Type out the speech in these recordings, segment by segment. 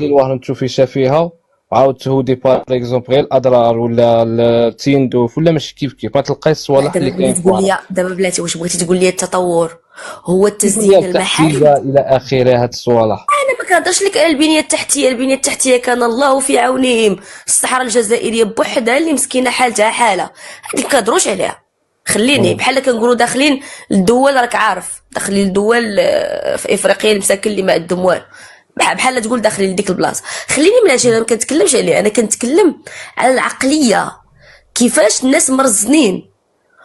الواحد تشوفي فيها وعاود تهودي باغ اكزومبل غير الاضرار ولا التيندوف ولا ماشي كيف ما تلقاي لا الصوالح اللي دابا بغيتي كاين في تقول وراء. لي، دابا بلاتي واش بغيتي تقول لي التطور هو البنيه التزيين المحارم؟ التحتيه الى اخره هاد الصوالح. انا ما كنهضرش لك على البنيه التحتيه، البنيه التحتيه كان الله في عونهم. الصحراء الجزائريه بوحدها اللي مسكينه حالتها حاله، هذيك كنهضروش عليها. خليني بحال كنقولوا داخلين للدول، راك عارف داخلين للدول في افريقيا المساكن اللي ما عندهم والو، بحال تقول داخلين لديك البلاصه. خليني من هادشي، انا ما كنتكلمش عليه، انا كنتكلم على العقليه، كيفاش الناس مرزنين،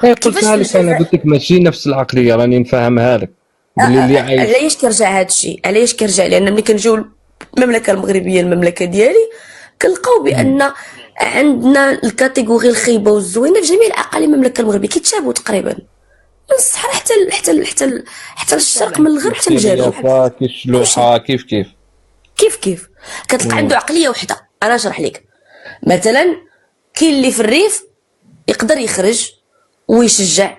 اي كيفاش قلتها في لك، انا الجزائر. قلت لك ماشي نفس العقليه، راني نفهمها لك باللي اللي عايش. علاش كيرجع هذا الشيء؟ علاش كيرجع؟ لان ملي كنجيو المملكه المغربيه، المملكه ديالي، كنلقاو بان عندنا الكاتيجوري الخايبه والزوينه في جميع الاقاليم المملكه المغربيه كيتشابهوا تقريبا، من الصحراء حتى الشرق، من الغرب حتى الجنوب. كيف كيشلوحه كيف كيف كتلقى عنده عقليه وحده. انا نشرح لك. مثلا كاين اللي في الريف يقدر يخرج ويشجع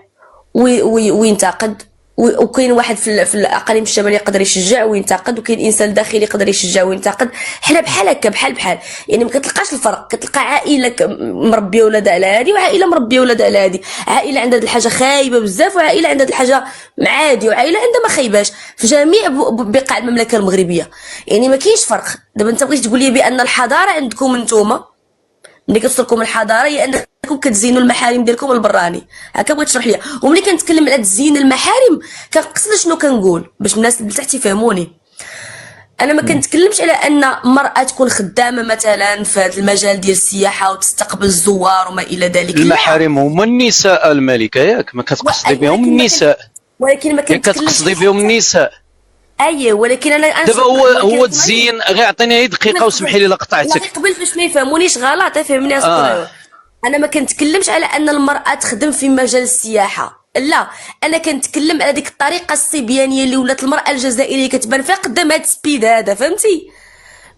وينتقد، وكاين واحد في الاقاليم الشماليه يقدر يشجع وينتقد، وكاين انسان داخلي يقدر يشجع وينتقد. حنا بحال هكا، بحال يعني ما كتلقاش الفرق. كتلقى عائله مربيه ولادها على هادي، وعائله مربيه ولادها على هادي، عائله عندها هاد الحاجه خايبه بزاف، وعائله عندها هاد الحاجه عادي، وعائله عندها ما خايباش، في جميع بقاع المملكه المغربيه. يعني ما كاينش فرق. دابا انت بغيتي تقول لي بان الحضاره عندكم نتوما، ملي كتوصلكم الحضاره هي انكم كتزينوا المحارم ديالكم البراني. هكا بغيت تشرح ليا. وملي كنتكلم على تزيين المحارم كنقصد شنو كنقول باش الناس اللي تحت يفهموني. انا ما كنتكلمش على ان مرأة تكون خدامه مثلا في هذا المجال ديال السياحه وتستقبل الزوار وما الى ذلك. المحارم هما النساء الملكه، ياك ما كتقصدي بهم النساء، ولكن ما كنتكلمش كتقصدي بهم النساء. اييه، ولكن انا دابا هو تزين. غير عطيني غير دقيقه وسمحي لي لا قطعتك. قبل باش ما يفهمونيش غلط، فهمني اصبر. انا ما كنتكلمش على ان المراه تخدم في مجال السياحه، لا، انا كنتكلم على ديك الطريقه الصبيانيه اللي ولات المراه الجزائريه كتبان فيها قدام هاد السبيد هذا، فهمتي؟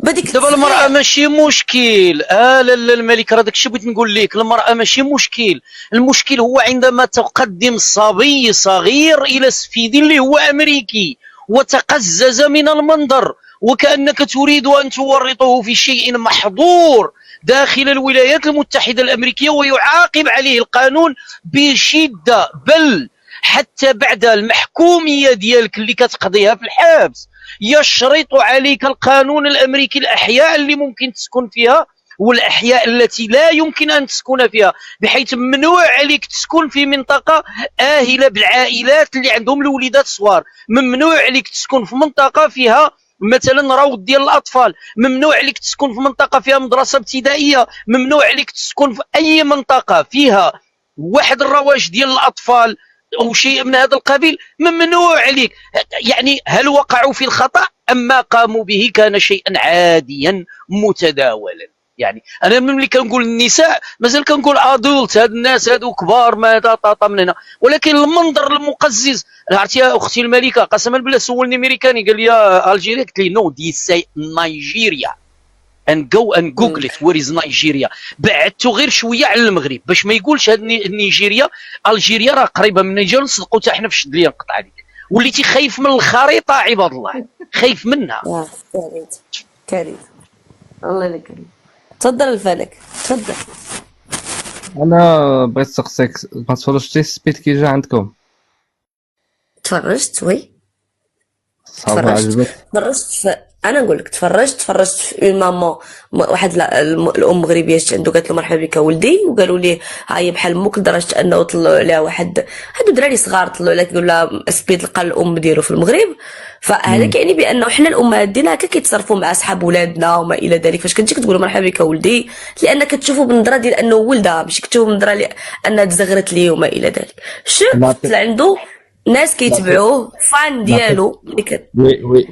دابا المراه ماشي مشكل. لا الملك، راه داكشي بغيت نقول لك، المراه ماشي مشكل. المشكل هو عندما تقدم صبي صغير الى سفيد اللي هو امريكي وتقزز من المنظر وكأنك تريد أن تورطه في شيء محظور داخل الولايات المتحدة الأمريكية، ويعاقب عليه القانون بشدة، بل حتى بعد المحكومية ديالك اللي كتقضيها في الحبس يشرط عليك القانون الأمريكي الأحياء اللي ممكن تسكن فيها والأحياء التي لا يمكن أن تسكن فيها، بحيث ممنوع عليك تسكن في منطقة آهلة بالعائلات اللي عندهم الوليدات صغار، ممنوع عليك تسكن في منطقة فيها مثلا روض ديال الاطفال، ممنوع عليك تسكن في منطقه فيها مدرسه ابتدائيه، ممنوع عليك تسكن في اي منطقه فيها واحد الرواج ديال الاطفال او شيء من هذا القبيل، ممنوع عليك. يعني هل وقعوا في الخطا ام ما قاموا به كان شيئا عاديا متداولا؟ يعني انا ملي كنقول النساء مازال كنقول ادولت، هاد الناس هادو كبار ما طاطا من هنا، ولكن المنظر المقزز. عرفتي يا اختي الملكه، قسما بالله سولني امريكاني قال لي الجيريا، قلت لي نو دي سي نيجيريا and go and google it where is نيجيريا. بعدته غير شويه على المغرب باش ما يقولش هاد نيجيريا. الجيريا راه قريبه من نيجيريا، نصدقوا حتى حنا في الشد ليا نقطع عليك. وليتي خايف من الخريطه عباد الله، خايف منها. كريم الله يلا كريم. تفضل الفلك، تفضل. انا بغيت نسقسيك، ما تفرجتيش السبيت كي جا عندكم؟ تفرجت وي، صافي عجبك؟ تفرجت انا نقول لك تفرجت في ماما، واحد الام مغربيه جات عنده قالت له مرحبا بك ولدي، وقالوا ليه هاي بحال امك، لدرجه انه طلعوا عليها واحد هادو دراري صغار، طلعوا عليها تقول لها سبيت لقى الام ديالو في المغرب. فهذا كيعني بانه حنا الامهات ديالنا هكا كيتصرفوا مع اصحاب ولادنا وما الى ذلك. فاش كنتي كتقول مرحبا بك ولدي، لان كتشوفوا بالنظره ديال انه ولدها، ماشي كتشوفوا بالنظره انها تزغرت ليه وما الى ذلك. شوف طلع عنده ناس كيتبعوه، فان ديالو.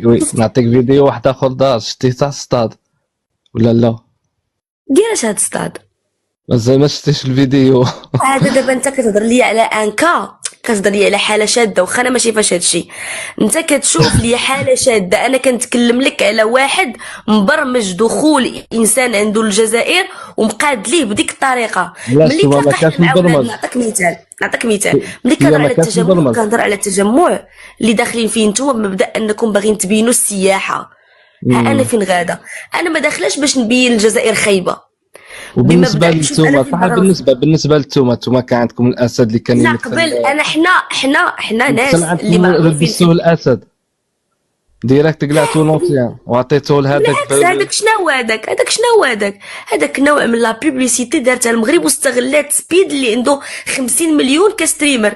وي نعطيك فيديو واحد اخر دار، شتيه تاع الصطاد ولا لا؟ ديال اش هاد الصطاد؟ مازال ما شفتيش الفيديو؟ هذا دابا انت كتهضر لي على انكا، كتهضر لي على حاله شاده، واخا انا ما شايفاش هادشي. انت كتشوف لي حاله شاده، انا كنتكلم لك على واحد مبرمج دخول انسان عنده الجزائر ومقاد ليه بديك الطريقه. ملي كنلقى مع ولاد، نعطيك مثال ملي كنهضر على التجمع، كنهضر على التجمع اللي داخلين فيه نتوما بمبدا انكم باغيين تبينوا السياحه. ها انا فين غاده، انا ما داخلاش باش نبين الجزائر خايبه. وبالنسبه بمبدأ شوف انا لنتوما فين صح، برا. بالنسبه لنتوما كان عندكم الاسد اللي كان لا يمثل، قبل انا احنا ناس كان اللي عندكم معروفين لبستوه الاسد ديريكت قلعتوه لونسيان وعطيتوه لهذاك بالعكس. هذاك شنو هذاك نوع من لا بوبليسيتي دارتها المغرب واستغلات سبيد اللي عنده 50 مليون كستريمر،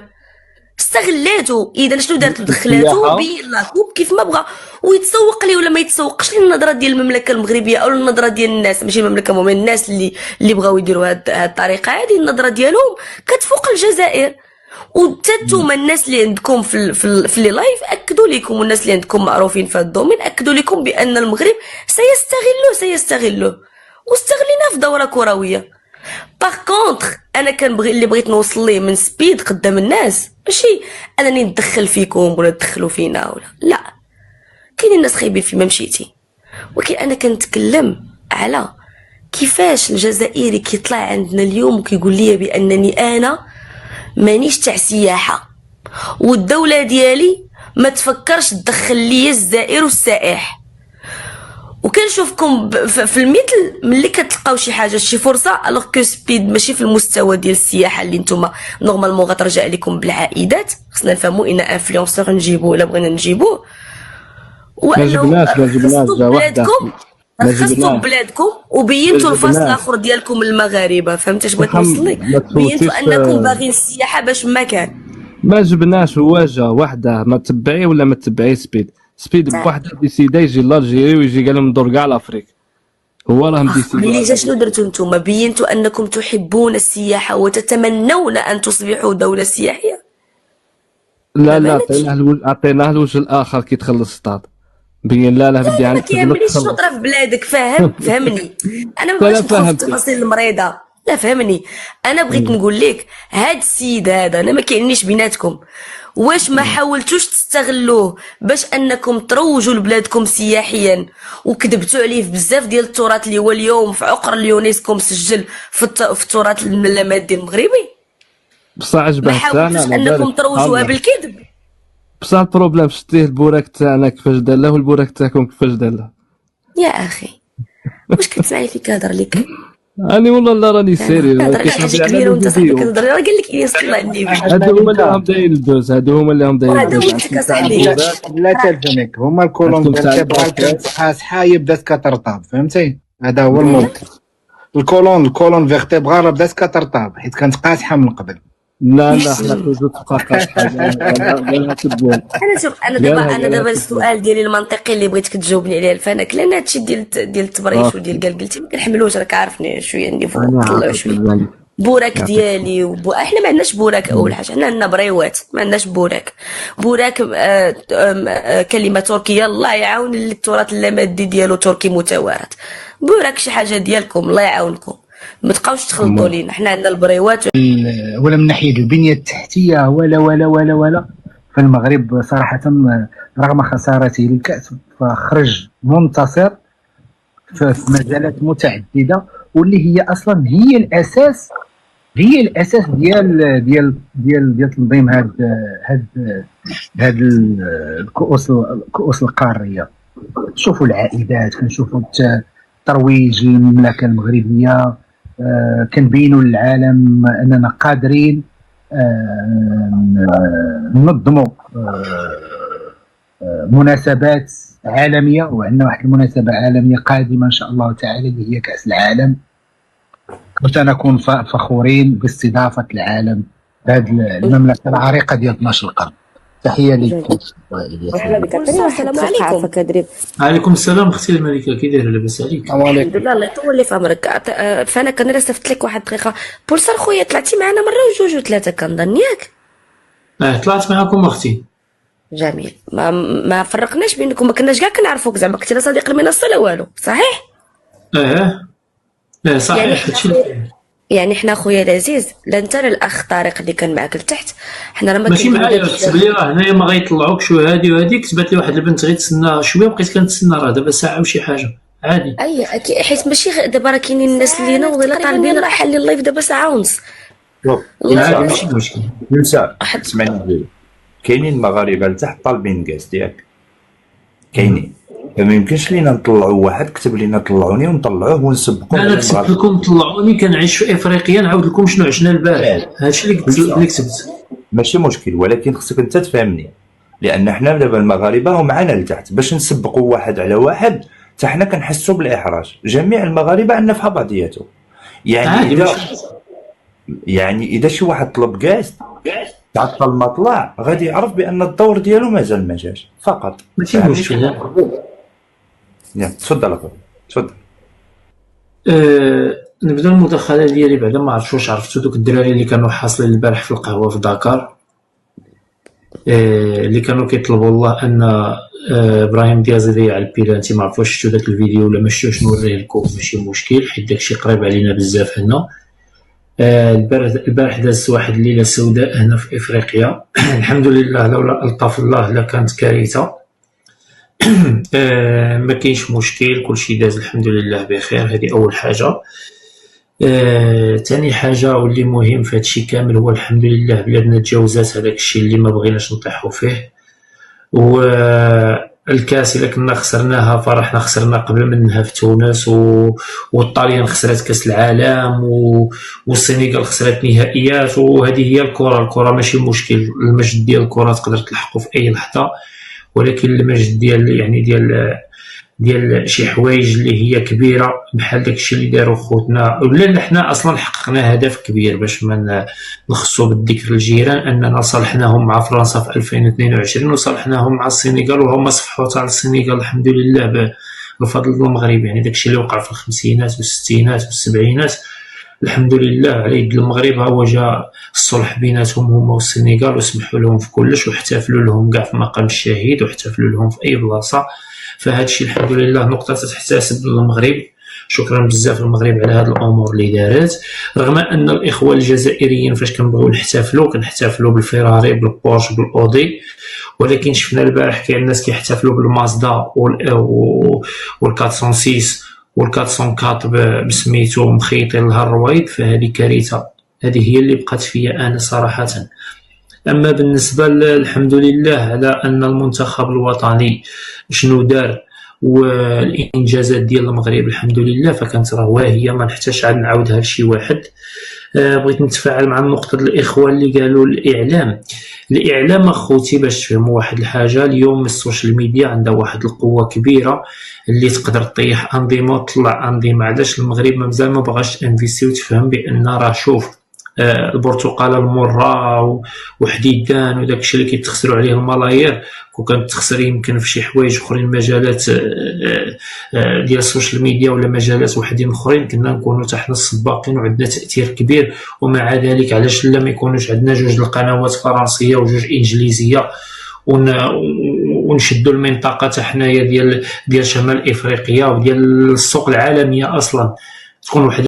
استغلاتو. اذا شنو دارت؟ دخلاتو بين لاكوب كيف ما بغى ويتسوق ليه ولا ما يتسوقش للنظره ديال المملكه المغربيه او النظره ديال الناس، ماشي المملكه المهم الناس اللي بغاو يديروا هاد الطريقه هذه. النظره ديالهم كتفوق الجزائر. وتنتوما الناس اللي عندكم في لي لايف اكدوا لكم، والناس اللي عندكم معروفين في هذا الدومين اكدوا لكم بان المغرب سيستغلوه واستغليناه في دوره كرويه. باغ كونطخ انا كنبغي اللي بغيت نوصل ليه من سبيد قدام الناس، ماشي انني ندخل فيكم ولا تدخلوا فينا ولا لا. كاينين الناس خايبين فيما مشيتي، ولكن انا كنتكلم على كيفاش الجزائري كيطلع عندنا اليوم وكيقول لي بانني انا مانيش تاع سياحه، والدوله ديالي ما تفكرش تدخل لي الجزائر والسائح. وكنشوفكم في المثل ملي كتلقاو شي حاجه شي فرصه، الوغ كو سبيد ماشي في المستوى ديال السياحه اللي نتوما نورمالمون غترجع لكم بالعائدات. خصنا نفهموا ان انفلونسور نجيبوه الا بغينا نجيبوه، ما جبناش بلادكم رخصتوا بلادكم وبينتوا الفصل الاخر ديالكم المغاربه. فهمت اش بغيت نوصل لك؟ بينتوا انكم باغيين السياحه باش ما كان. ما جبناش واجهه واحده ما تبعي ولا ما تبعي سبيد بوحده ديسيدا يجي لالجيري ويجي قال لهم ندور كاع لافريك. هو راه مديسيدا. ملي جا شنو درتوا نتوما؟ بينتوا انكم تحبون السياحه وتتمنون ان تصبحوا دوله سياحيه. لا عطيناه الوجه الاخر كي دخل للسطاد، بين لا بدي ما كيهمنيش الشطره في بلادك. فهمني انا ما بغيتش ندخل في التفاصيل المريضه. لا فهمني، انا بغيت نقول لك هاد السيد هذا انا ما كاينيش بيناتكم. واش ما حاولتوش تستغلوه باش انكم تروجوا لبلادكم سياحيا وكذبتوا عليه في بزاف ديال التراث اللي هو اليوم في عقر اليونسكو مسجل في التراث اللامادي المغربي؟ بصح عجبها ما حاولتوش انكم تروجوها بالكذب؟ بصح البروبليم شتيه البوراك تاعنا كيفاش دار له والبوراك تاعكم كيفاش دار له. يا اخي واش كتسمعني فيك كنهضر لك؟ راني والله لا راني سيري. كنهضر على حاجه كبيره وانت صاحبي كتهضر. راه قال لك اني صلى عندي. هادو هما اللي راهم دايرين الدوز، هادو هما اللي راهم دايرين الدوز. لا تلزمك، هما الكولون فيرتيبرال قاصحه بدات كترطب، فهمتي؟ هذا هو الموضوع. الكولون فيرتيبرال بدات كترطب حيت كانت قاصحه من قبل. لا حنا توجد تبقى قاصحه. انا دابا السؤال ديالي المنطقي اللي بغيتك تجاوبني عليه الفنك، لان هادشي ديال التبريش وديال قلقلتي ما كنحملوش. راك عارفني شويه عندي فوق نطلع شويه بوراك ديالي احنا ما عندناش بوراك. اول حاجه حنا عندنا بريوات، ما عندناش بوراك. كلمه تركيه الله يعاون اللي التراث اللامادي ديالو تركي متوارث. بوراك شي حاجه ديالكم الله يعاونكم، ما تبقاوش تخلطوا لينا. حنا عندنا البريوات ولا من ناحيه البنيه التحتيه ولا في المغرب صراحه رغم خسارته للكاس فخرج منتصر في مجالات متعدده، واللي هي اصلا هي الاساس ديال تنظيم هاد الكؤوس القاريه. نشوفوا العائدات، كنشوفوا ترويج المملكه المغربيه، كنبينوا للعالم اننا قادرين ننظموا مناسبات عالميه، وعندنا واحد المناسبه عالميه قادمه ان شاء الله تعالى اللي هي كاس العالم. كنت نكون فخورين باستضافه العالم هذه المملكه العريقه ديال 12 قرن. تحيه لك. السلام عليكم. عليكم السلام اختي الملكه، كي دايره؟ لاباس عليك؟ الحمد لله. الله يطول لي في عمرك. فانا كان صيفط لك واحد الدقيقه. بولسار خويا طلعتي معنا مره وجوج وثلاثه كنظن ياك؟ طلعت معكم اختي. جميل. ما فرقناش بينكم، ما كناش كاع كنعرفوك. زعما كنتي لا صديق المنصه لا والو، صحيح؟ صحيح. يعني حنا خويا العزيز لا انت لا الاخ طارق اللي كان معك لتحت، حنا راه ماشي معايا. كتب لي راه هنايا ما غيطلعوكش وهادي وهادي. كتبات لي واحد البنت غير تسنى شويه، بقيت كنتسنى راه دابا ساعه وشي حاجه عادي. اي حيت ماشي دابا راه كاينين الناس اللي ناوضين طالبين راه حل اللايف دابا ساعه ونص. ماشي مشكل. ينسى اسمعني، كاينين المغاربه لتحت طالبين كاس ديالك، كاينين ما يمكنش لينا نطلعوا واحد كتب لينا طلعوني ونطلعوه ونسبقوه. انا كتبت لكم طلعوني كنعيش في افريقيا نعاود لكم شنو عشنا البارح. هادشي اللي كتبت. ماشي مشكل، ولكن خصك انت تفهمني، لان حنا دابا المغاربه ومعنا لتحت باش نسبقوا واحد على واحد حتى حنا كنحسوا بالاحراج. جميع المغاربه عندنا فحال بعضياتهم. يعني اذا شي واحد طلب كاس تعطل المطلع غادي يعرف بان الدور ديالو مازال ما جاش فقط. ماشي مشكل. تفضل اخويا تفضل. نبدا المداخله ديالي بعدا. ما عرفتش واش عرفتوا دوك الدراري اللي كانوا حاصلين البارح في القهوه في دكار، اللي كانوا كيطلبوا الله ان ابراهيم دياز يضيع البيلانتي. ما عرفتش واش شفتوا داك الفيديو ولا ما شفتوش، نوريه لكم ماشي مشكل حيت داكشي قريب علينا بزاف هنا. البارح دازت واحد الليله سوداء هنا في افريقيا. الحمد لله لولا الطف الله لكانت كارثه. ما كاينش مشكل، كلشي داز الحمد لله بخير. هذه اول حاجه. ثاني حاجه واللي مهم في هادشي كامل هو الحمد لله بلادنا تجاوزات هذاك الشيء اللي ما بغيناش نطيحوا فيه. والكاس الا كنا خسرناها فرحنا خسرنا قبل منها في تونس، والطاليان خسرت كاس العالم، والسنغال خسرت نهائيات. وهذه هي الكره ماشي مشكل. المجد ديال الكره تقدر تلحقوا في اي لحظه، ولكن المجد ديال شي حوايج اللي هي كبيره بحال داكشي اللي داروا خوتنا، ولا حنا اصلا حققنا هدف كبير باش ما نخصو بالذكر الجيران اننا صالحناهم مع فرنسا في 2022 وصالحناهم مع السنغال، وهما صفحوا تاع السنغال الحمد لله بفضل المغرب. يعني داكشي اللي وقع في الخمسينات والستينات والسبعينات الحمد لله على يد المغرب هو جا الصلح بيناتهم هما والسنغال، وسمحوا لهم في كلش واحتفلوا لهم كاع في مقام الشهيد واحتفلوا لهم في اي بلاصه. فهذا الشيء الحمد لله نقطه تتحتسب للمغرب. شكرا بزاف للمغرب على هذه الامور اللي دارت، رغم ان الاخوه الجزائريين فاش كنبغيو كنحتفلوا بالفيراري بالبورش بالاودي، ولكن شفنا البارح كاين الناس كيحتفلوا بالمازدا وال406 وال404 بسميتو مخيطين لها الرويض. فهذه كارثه، هذه هي اللي بقات فيا انا صراحه. اما بالنسبه الحمد لله على ان المنتخب الوطني شنو دار والانجازات ديال المغرب الحمد لله فكانت راه واهيه، ما نحتاجش عاد نعاودها لشي واحد. بغيت نتفاعل مع النقطه الاخوه اللي قالوا الاعلام اخوتي باش تفهموا واحد الحاجه. اليوم السوشيال ميديا عندها واحد القوه كبيره اللي تقدر تطيح انظمه وتطلع انظمه. علاش المغرب مازال ما بغاش انفيستي وتفهم بان راه شوف البرتقاله المره وحديدان وداك الشيء اللي كيتخسروا عليه الملايير، وكانت تخسر يمكن في شي حوايج اخرين مجالات ديال السوشيال ميديا ولا مجالات وحدين اخرين كنا نكونوا حتى حنا السباقين وعندنا تاثير كبير. ومع ذلك علاش لا ما يكونوش عندنا جوج القنوات فرنسيه وجوج انجليزيه ونشدوا المنطقه حتى حنايا ديال شمال افريقيا وديال السوق العالميه اصلا تكون واحد